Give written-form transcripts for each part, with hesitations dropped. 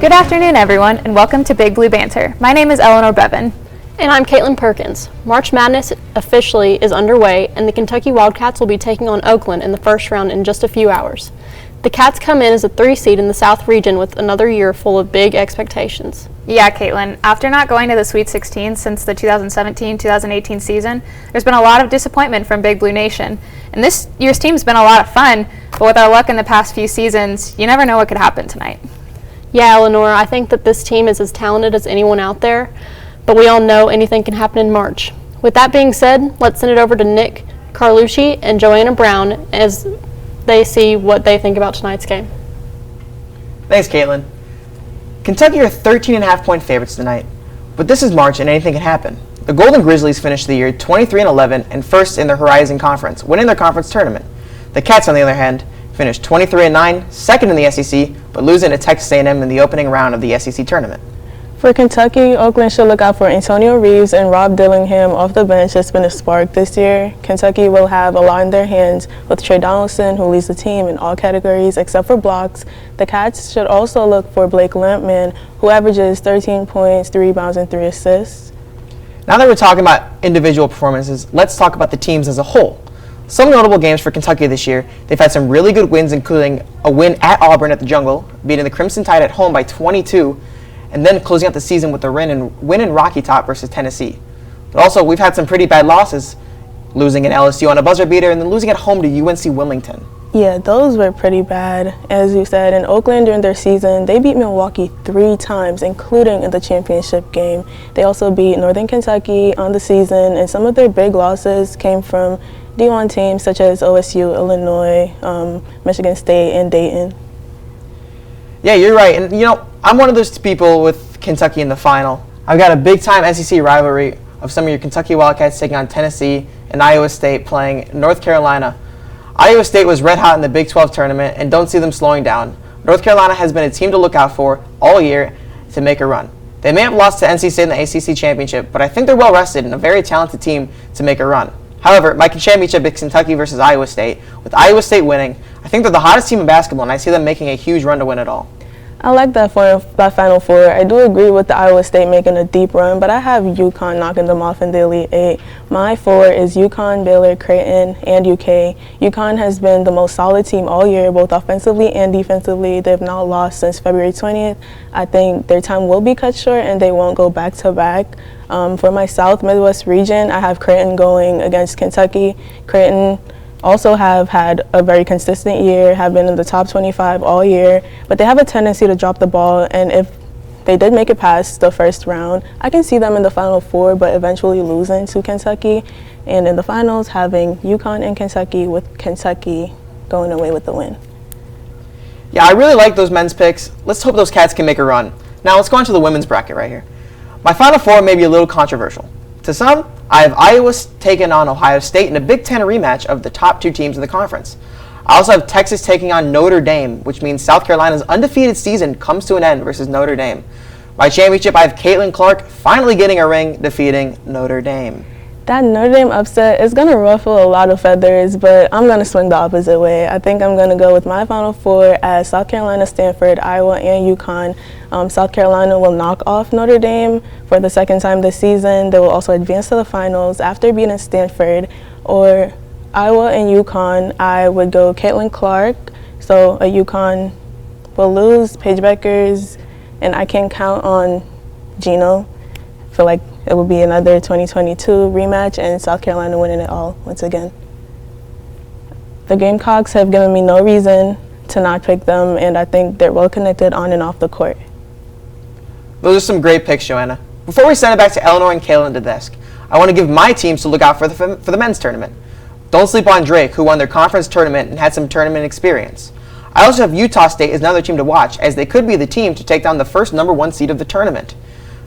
Good afternoon, everyone, and welcome to Big Blue Banter. My name is Eleanor Bevan. And I'm Caitlin Perkins. March Madness officially is underway, and the Kentucky Wildcats will be taking on Oakland in the first round in just a few hours. The Cats come in as a 3 seed in the South region with another year full of big expectations. Yeah, Caitlin, after not going to the Sweet 16 since the 2017-2018 season, there's been a lot of disappointment from Big Blue Nation. And this year's team's been a lot of fun, but with our luck in the past few seasons, you never know what could happen tonight. Yeah, Eleanor, I think that this team is as talented as anyone out there, but we all know anything can happen in March. With that being said, let's send it over to Nick Carlucci and Joanna Brown as they see what they think about tonight's game. Thanks, Caitlin. Kentucky are 13.5-point favorites tonight, but this is March and anything can happen. The Golden Grizzlies finished the year 23-11 and first in the Horizon Conference, winning their conference tournament. The Cats, on the other hand, finished 23-9, second in the SEC, but losing to Texas A&M in the opening round of the SEC tournament. For Kentucky, Oakland should look out for Antonio Reeves and Rob Dillingham off the bench. That's been a spark this year. Kentucky will have a lot in their hands with Trey Donaldson, who leads the team in all categories except for blocks. The Cats should also look for Blake Lampman, who averages 13 points, 3 rebounds, and 3 assists. Now that we're talking about individual performances, let's talk about the teams as a whole. Some notable games for Kentucky this year: they've had some really good wins, including a win at Auburn at the Jungle, beating the Crimson Tide at home by 22, and then closing out the season with a win in Rocky Top versus Tennessee. But also, we've had some pretty bad losses, losing in LSU on a buzzer beater and then losing at home to UNC Wilmington. Yeah, those were pretty bad. As you said, in Oakland during their season, they beat Milwaukee 3 times, including in the championship game. They also beat Northern Kentucky on the season, and some of their big losses came from D1 teams such as OSU, Illinois, Michigan State, and Dayton. Yeah, you're right. And, I'm one of those people with Kentucky in the final. I've got a big-time SEC rivalry of some of your Kentucky Wildcats taking on Tennessee and Iowa State playing North Carolina. Iowa State was red hot in the Big 12 tournament and don't see them slowing down. North Carolina has been a team to look out for all year to make a run. They may have lost to NC State in the ACC championship, but I think they're well-rested and a very talented team to make a run. However, my championship is Kentucky versus Iowa State. With Iowa State winning, I think they're the hottest team in basketball, and I see them making a huge run to win it all. I like that Final Four. I do agree with the Iowa State making a deep run, but I have UConn knocking them off in the Elite Eight. My 4 is UConn, Baylor, Creighton, and UK. UConn has been the most solid team all year, both offensively and defensively. They've not lost since February 20th. I think their time will be cut short and they won't go back-to-back. For my South Midwest region, I have Creighton going against Kentucky. Creighton also have had a very consistent year, have been in the top 25 all year, but they have a tendency to drop the ball, and if they did make it past the first round, I can see them in the Final Four, but eventually losing to Kentucky, and in the finals having UConn and Kentucky, with Kentucky going away with the win. Yeah, I really like those men's picks. Let's hope those Cats can make a run. Now let's go on to the women's bracket right here. My Final Four may be a little controversial. To some, I have Iowa taking on Ohio State in a Big Ten rematch of the top 2 teams in the conference. I also have Texas taking on Notre Dame, which means South Carolina's undefeated season comes to an end versus Notre Dame. My championship, I have Caitlin Clark finally getting a ring, defeating Notre Dame. That Notre Dame upset is going to ruffle a lot of feathers, but I'm going to swing the opposite way. I think I'm going to go with my Final Four as South Carolina, Stanford, Iowa, and UConn. South Carolina will knock off Notre Dame for the second time this season. They will also advance to the finals after beating Stanford. Or Iowa and UConn, I would go Caitlin Clark. So a UConn will lose, Paige Beckers, and I can count on Gino. I feel like it will be another 2022 rematch and South Carolina winning it all once again. The Gamecocks have given me no reason to not pick them, and I think they're well connected on and off the court. Those are some great picks, Joanna. Before we send it back to Eleanor and Kayla at the desk, I want to give my teams to look out for the men's tournament. Don't sleep on Drake, who won their conference tournament and had some tournament experience. I also have Utah State as another team to watch, as they could be the team to take down the first #1 seed of the tournament.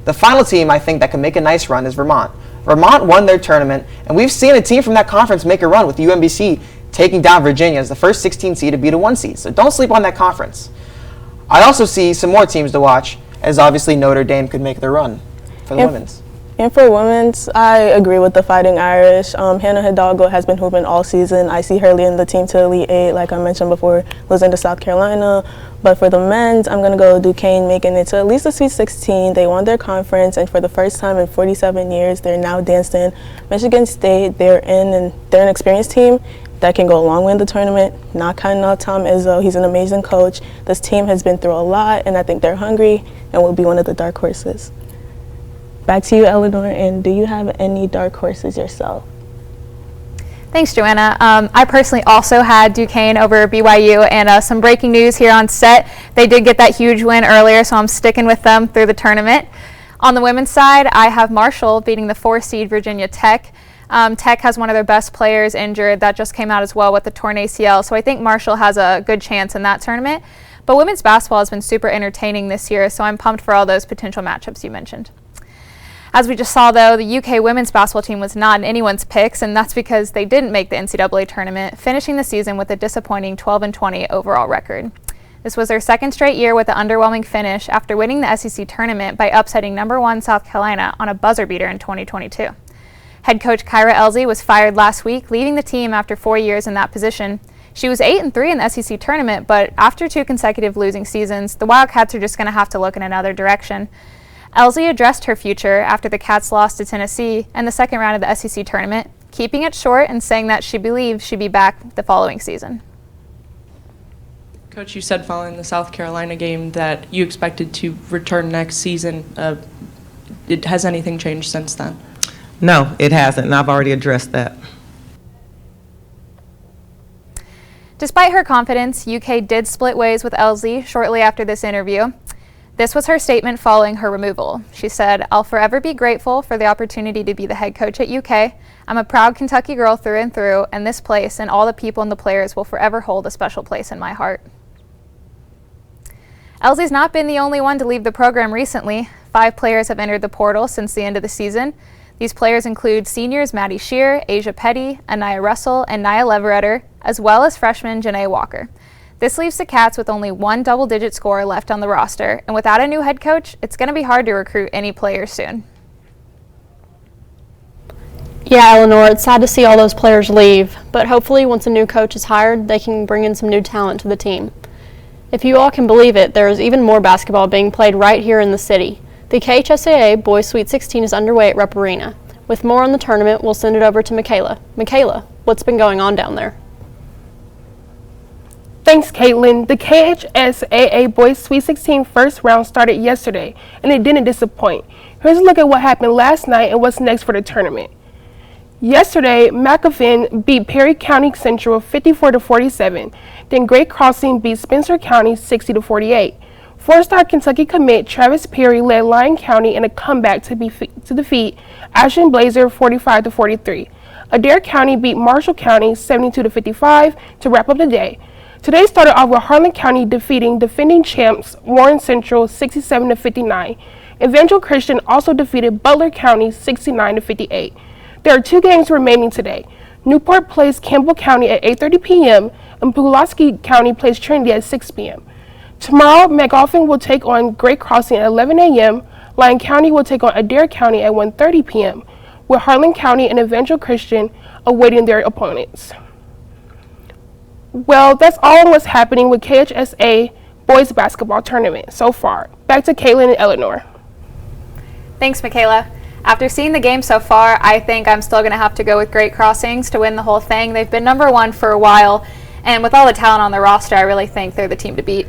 The final team I think that can make a nice run is Vermont. Vermont won their tournament, and we've seen a team from that conference make a run with UMBC taking down Virginia as the first 16 seed to beat a 1 seed, so don't sleep on that conference. I also see some more teams to watch, as obviously Notre Dame could make their run for the women's. And for women's, I agree with the Fighting Irish. Hannah Hidalgo has been hooping all season. I see her leading the team to Elite Eight, like I mentioned before, losing to South Carolina. But for the men's, I'm going to go Duquesne, making it to at least the Sweet 16. They won their conference, and for the first time in 47 years, they're now dancing. Michigan State, they're an experienced team that can go a long way in the tournament. Not counting out Tom Izzo. He's an amazing coach. This team has been through a lot, and I think they're hungry and will be one of the dark horses. Back to you, Eleanor, and do you have any dark horses yourself? Thanks, Joanna. I personally also had Duquesne over BYU, and some breaking news here on set. They did get that huge win earlier, so I'm sticking with them through the tournament. On the women's side, I have Marshall beating the 4-seed Virginia Tech. Tech has one of their best players injured. That just came out as well with the torn ACL, so I think Marshall has a good chance in that tournament. But women's basketball has been super entertaining this year, so I'm pumped for all those potential matchups you mentioned. As we just saw, though, the UK women's basketball team was not in anyone's picks, and that's because they didn't make the NCAA tournament, finishing the season with a disappointing 12-20 overall record. This was their second straight year with an underwhelming finish after winning the SEC tournament by upsetting number 1 South Carolina on a buzzer beater in 2022. Head coach Kyra Elzy was fired last week, leaving the team after 4 years in that position. She was 8-3 in the SEC tournament, but after 2 consecutive losing seasons, the Wildcats are just going to have to look in another direction. Elzy addressed her future after the Cats lost to Tennessee in the second round of the SEC tournament, keeping it short and saying that she believes she'd be back the following season. Coach, you said following the South Carolina game that you expected to return next season. Has anything changed since then? No, it hasn't, and I've already addressed that. Despite her confidence, UK did split ways with Elzy shortly after this interview. This was her statement following her removal. She said, "I'll forever be grateful for the opportunity to be the head coach at UK. I'm a proud Kentucky girl through and through, and this place and all the people and the players will forever hold a special place in my heart." Elzy's not been the only one to leave the program recently. 5 players have entered the portal since the end of the season. These players include seniors Maddie Shear, Asia Petty, Anaya Russell, and Nia Leveretter, as well as freshman Janae Walker. This leaves the Cats with only 1 double-digit scorer left on the roster, and without a new head coach, it's going to be hard to recruit any players soon. Yeah, Eleanor, it's sad to see all those players leave, but hopefully once a new coach is hired, they can bring in some new talent to the team. If you all can believe it, there is even more basketball being played right here in the city. The KHSAA Boys Sweet 16 is underway at Rupp Arena. With more on the tournament, we'll send it over to Michaela. Michaela, what's been going on down there? Thanks, Caitlin. The KHSAA Boys Sweet 16 first round started yesterday, and it didn't disappoint. Here's a look at what happened last night and what's next for the tournament. Yesterday, McAfee beat Perry County Central 54-47. Then Great Crossing beat Spencer County 60-48. 4-star Kentucky commit Travis Perry led Lyon County in a comeback to defeat Ashland Blazer 45-43. Adair County beat Marshall County 72-55 to wrap up the day. Today started off with Harlan County defeating defending champs Warren Central 67-59. Evangel Christian also defeated Butler County 69-58. There are 2 games remaining today. Newport plays Campbell County at 8:30 p.m. and Pulaski County plays Trinity at 6 p.m. Tomorrow, McGoffin will take on Great Crossing at 11 a.m. Lyon County will take on Adair County at 1:30 p.m. with Harlan County and Evangel Christian awaiting their opponents. Well, that's all on what's happening with KHSA Boys Basketball Tournament so far. Back to Caitlin and Eleanor. Thanks, Michaela. After seeing the game so far, I think I'm still going to have to go with Great Crossings to win the whole thing. They've been number 1 for a while, and with all the talent on the roster, I really think they're the team to beat.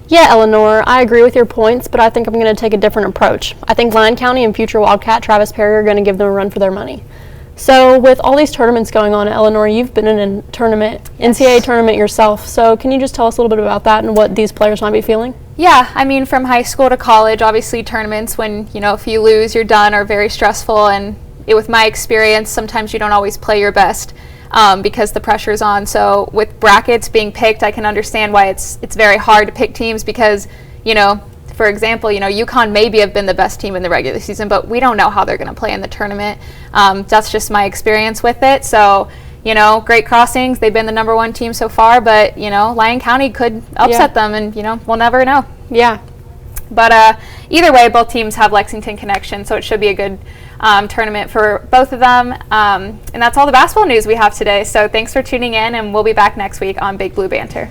Yeah, Eleanor, I agree with your points, but I think I'm going to take a different approach. I think Lyon County and future Wildcat Travis Perry are going to give them a run for their money. So with all these tournaments going on, Eleanor, you've been in a tournament, NCAA tournament yourself. So can you just tell us a little bit about that and what these players might be feeling? Yeah, I mean, from high school to college, obviously tournaments when, if you lose, you're done, are very stressful. And with my experience, sometimes you don't always play your best because the pressure's on. So with brackets being picked, I can understand why it's very hard to pick teams because, for example, UConn maybe have been the best team in the regular season, but we don't know how they're going to play in the tournament. That's just my experience with it. So, Great Crossings, they've been the number 1 team so far, but, Lyon County could upset them and, we'll never know. Yeah. But either way, both teams have Lexington connection, so it should be a good tournament for both of them. And that's all the basketball news we have today. So thanks for tuning in, and we'll be back next week on Big Blue Banter.